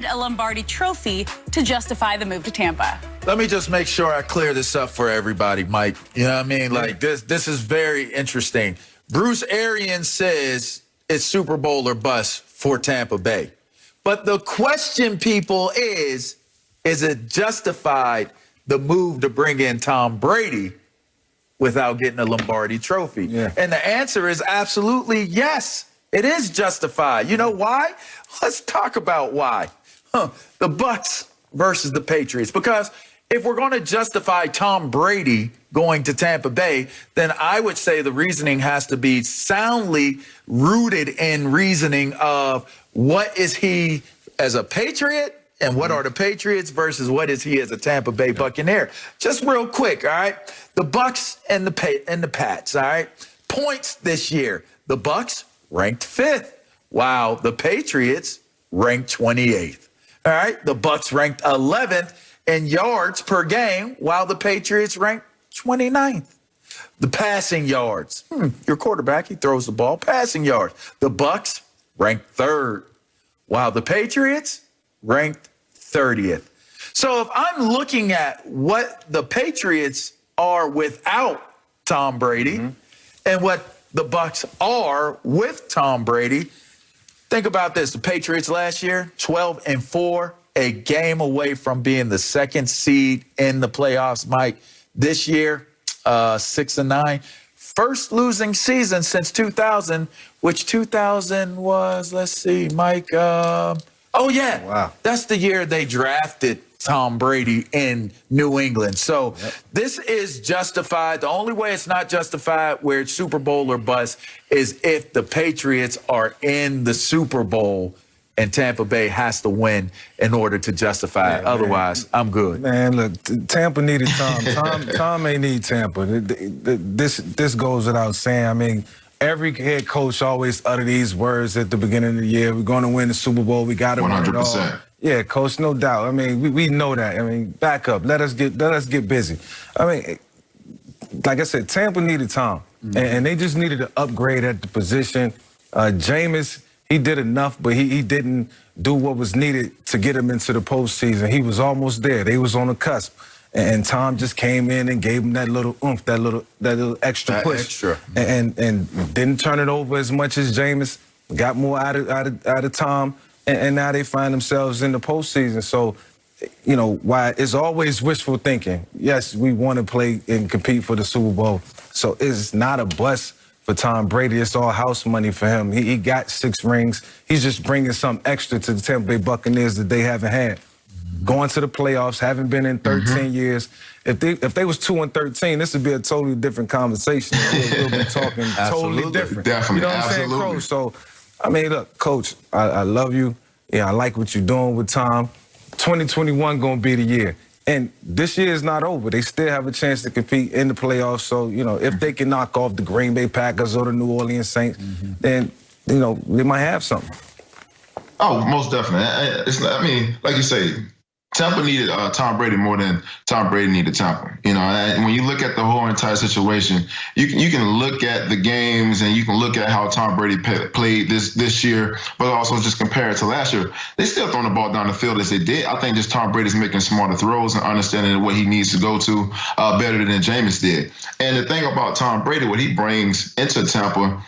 a Lombardi trophy to justify the move to Tampa. Let me just make sure I clear this up for everybody, Mike. You know what I mean? Like, this is very interesting. Bruce Arians says it's Super Bowl or bust for Tampa Bay. But the question, people, is it justified, the move to bring in Tom Brady without getting a Lombardi trophy? Yeah. And the answer is absolutely yes. It is justified. You know why? Let's talk about why. The Bucs versus the Patriots. Because if we're going to justify Tom Brady going to Tampa Bay, then I would say the reasoning has to be soundly rooted in reasoning of what is he as a Patriot and what are the Patriots versus what is he as a Tampa Bay Buccaneer. Just real quick, all right? The Bucs and the Pats, all right? Points this year. The Bucs ranked 5th, while the Patriots ranked 28th. All right? The Bucs ranked 11th in yards per game, while the Patriots ranked 29th. The passing yards. Your quarterback, he throws the ball. Passing yards. The Bucs ranked 3rd, while the Patriots ranked 30th. So if I'm looking at what the Patriots are without Tom Brady and what the Bucs are with Tom Brady, think about this. The Patriots last year, 12-4, a game away from being the 2nd seed in the playoffs, Mike. This year, 6-9. First losing season since 2000, which 2000 was, let's see, Mike. Wow. That's the year they drafted Tom Brady in New England. So this is justified. The only way it's not justified where it's Super Bowl or bust is if the Patriots are in the Super Bowl and Tampa Bay has to win in order to justify it. Otherwise, I'm good. Man, look, Tampa needed Tom. Tom may need Tampa. This goes without saying. I mean, every head coach always utter these words at the beginning of the year. We're going to win the Super Bowl. We got to win it all. 100%. Yeah, coach, no doubt. I mean, we know that. I mean, back up. Let us get busy. I mean, like I said, Tampa needed Tom, and they just needed to upgrade at the position. Jameis, he did enough, but he didn't do what was needed to get him into the postseason. He was almost there. They was on the cusp. And Tom just came in and gave him that little oomph, that little extra push. And didn't turn it over as much as Jameis. Got more out of Tom. And now they find themselves in the postseason. So, you know, why it's always wishful thinking. Yes, we want to play and compete for the Super Bowl. So it's not a bust for Tom Brady. It's all house money for him. He got 6 rings. He's just bringing something extra to the Tampa Bay Buccaneers that they haven't had. Going to the playoffs, haven't been in 13 years. If they was 2-13, this would be a totally different conversation. We'll be talking totally different. Definitely, you know what I'm saying, Coach? So, I mean, look, Coach, I love you. Yeah, I like what you're doing with Tom. 2021 going to be the year. And this year is not over. They still have a chance to compete in the playoffs. So, you know, if they can knock off the Green Bay Packers or the New Orleans Saints, then, you know, they might have something. Oh, most definitely. I mean, like you say, Tampa needed Tom Brady more than Tom Brady needed Tampa. You know, and when you look at the whole entire situation, you can look at the games and you can look at how Tom Brady played this year, but also just compare it to last year. They still throwing the ball down the field as they did. I think just Tom Brady's making smarter throws and understanding what he needs to go to better than Jameis did. And the thing about Tom Brady, what he brings into Tampa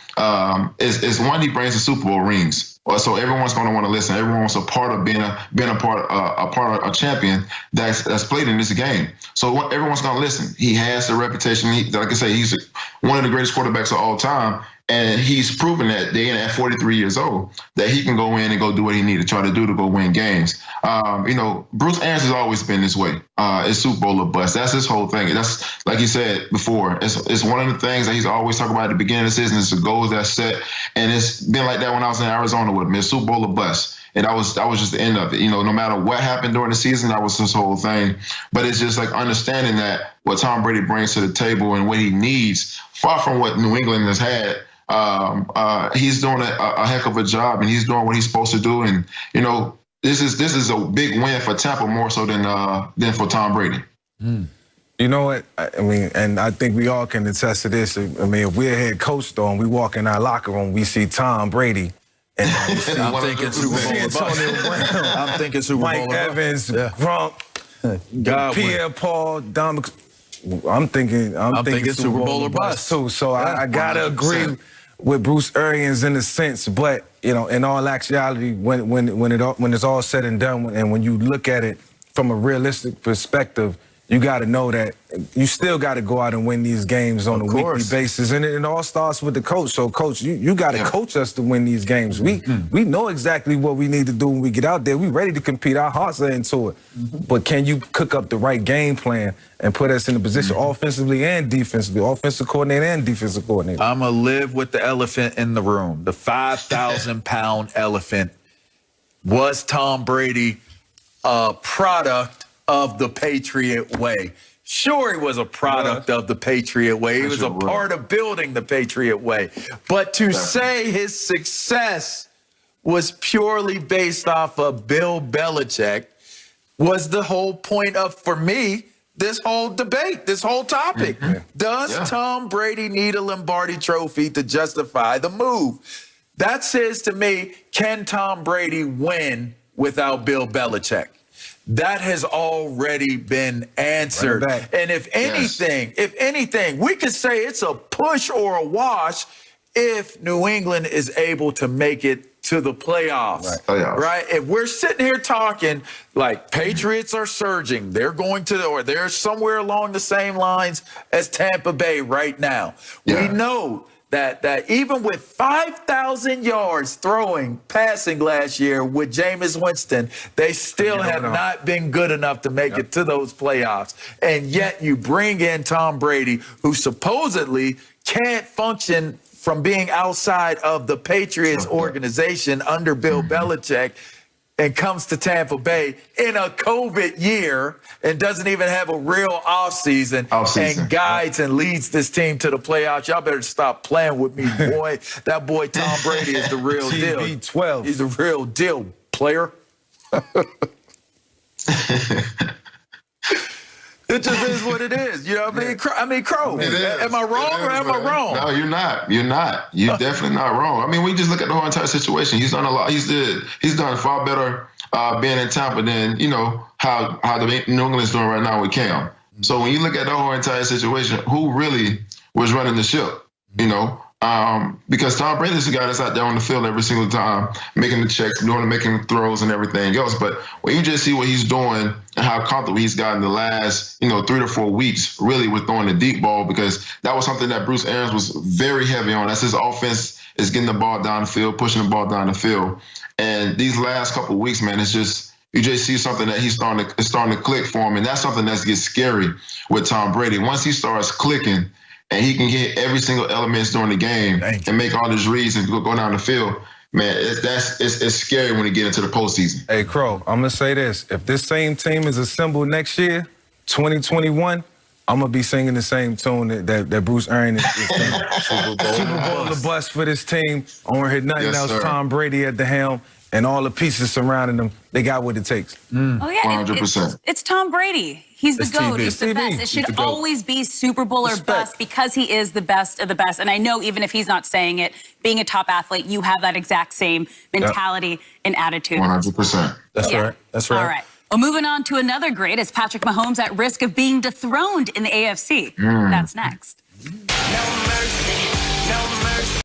is one, he brings the Super Bowl rings. So everyone's going to want to listen. Everyone wants a part of being a part of a champion that's played in this game. So everyone's going to listen. He has the reputation. Like I say, he's one of the greatest quarterbacks of all time. And he's proven that at 43 years old that he can go in and go do what he needs to try to do to go win games. You know, Bruce Arians has always been this way. It's Super Bowl or bust. That's his whole thing. That's, like you said before, it's one of the things that he's always talking about at the beginning of the season. It's the goals that's set. And it's been like that when I was in Arizona with him. It's Super Bowl or bust. And that was just the end of it. You know, no matter what happened during the season, that was his whole thing. But it's just like understanding that what Tom Brady brings to the table and what he needs, far from what New England has had, he's doing a heck of a job, and he's doing what he's supposed to do. And you know, this is a big win for Tampa more so than for Tom Brady. You know what? I mean, and I think we all can attest to this. I mean, if we're a head coach though, and we walk in our locker room, we see Tom Brady And I'm thinking Super Bowl or Antonio bust. Brown, I'm thinking Super Bowl Mike or bust. Evans, Yeah. Gronk, Godwin. Pierre Paul, Dominic. I'm thinking Super Bowl or bust. too. So I gotta 100%. agree with Bruce Arians in a sense, but you know, in all actuality, when it's all said and done, and when you look at it from a realistic perspective, you got to know that you still got to go out and win these games on a weekly basis, and it all starts with the coach. So, coach, you got to coach us to win these games. We know exactly what we need to do when we get out there. We ready to compete. Our hearts are into it. But can you cook up the right game plan and put us in a position offensively and defensively, offensive coordinator and defensive coordinator? I'm going to live with the elephant in the room. The 5,000-pound elephant. Was Tom Brady a product of the Patriot way? Sure, he was a product of the Patriot way. He was a part of building the Patriot way. But to say his success was purely based off of Bill Belichick was the whole point of, for me, this whole debate, this whole topic. Does Tom Brady need a Lombardi trophy to justify the move? That says to me, can Tom Brady win without Bill Belichick? That has already been answered. And if anything, we could say it's a push or a wash if New England is able to make it to the playoffs. Right? If we're sitting here talking like Patriots are surging, they're going to, or they're somewhere along the same lines as Tampa Bay right now. We know that even with 5,000 yards passing last year with Jameis Winston, they still have not been good enough to make it to those playoffs. And yet you bring in Tom Brady, who supposedly can't function from being outside of the Patriots organization under Bill Belichick, and comes to Tampa Bay in a COVID year and doesn't even have a real offseason and guides and leads this team to the playoffs. Y'all better stop playing with me, boy. That boy Tom Brady is the real deal. TB12. He's the real deal, player. It just is what it is. You know what I mean? Crow, am I wrong or am I wrong? No, you're not. You're not. You're definitely not wrong. I mean, we just look at the whole entire situation. He's done a lot. He's done far better being in Tampa than, you know, how the New England's doing right now with Cam. So when you look at the whole entire situation, who really was running the ship, you know? Because Tom Brady is the guy that's out there on the field every single time, making the checks, making the throws and everything else. But when you just see what he's doing and how comfortable he's gotten the last, 3 to 4 weeks, really with throwing the deep ball, because that was something that Bruce Arians was very heavy on. That's his offense, is getting the ball down the field, pushing the ball down the field. And these last couple of weeks, man, it's just, you just see something that it's starting to click for him. And that's something that gets scary with Tom Brady. Once he starts clicking, and he can get every single element during the game and make all his reads and go down the field, man, it's scary when he get into the postseason. Hey, Crow, I'm going to say this. If this same team is assembled next year, 2021, I'm going to be singing the same tune that Bruce Arians is singing. Super Bowl the bust for this team. I don't hear nothing else. Sir. Tom Brady at the helm and all the pieces surrounding them, they got what it takes. Oh, yeah. 100%. It's Tom Brady. He's the GOAT. He's the best. It He's should always be Super Bowl or bust because he is the best of the best. And I know even if he's not saying it, being a top athlete, you have that exact same mentality and attitude. 100%. That's right. That's right. All right. Well, moving on to another great, is Patrick Mahomes at risk of being dethroned in the AFC? That's next. No mercy, no mercy.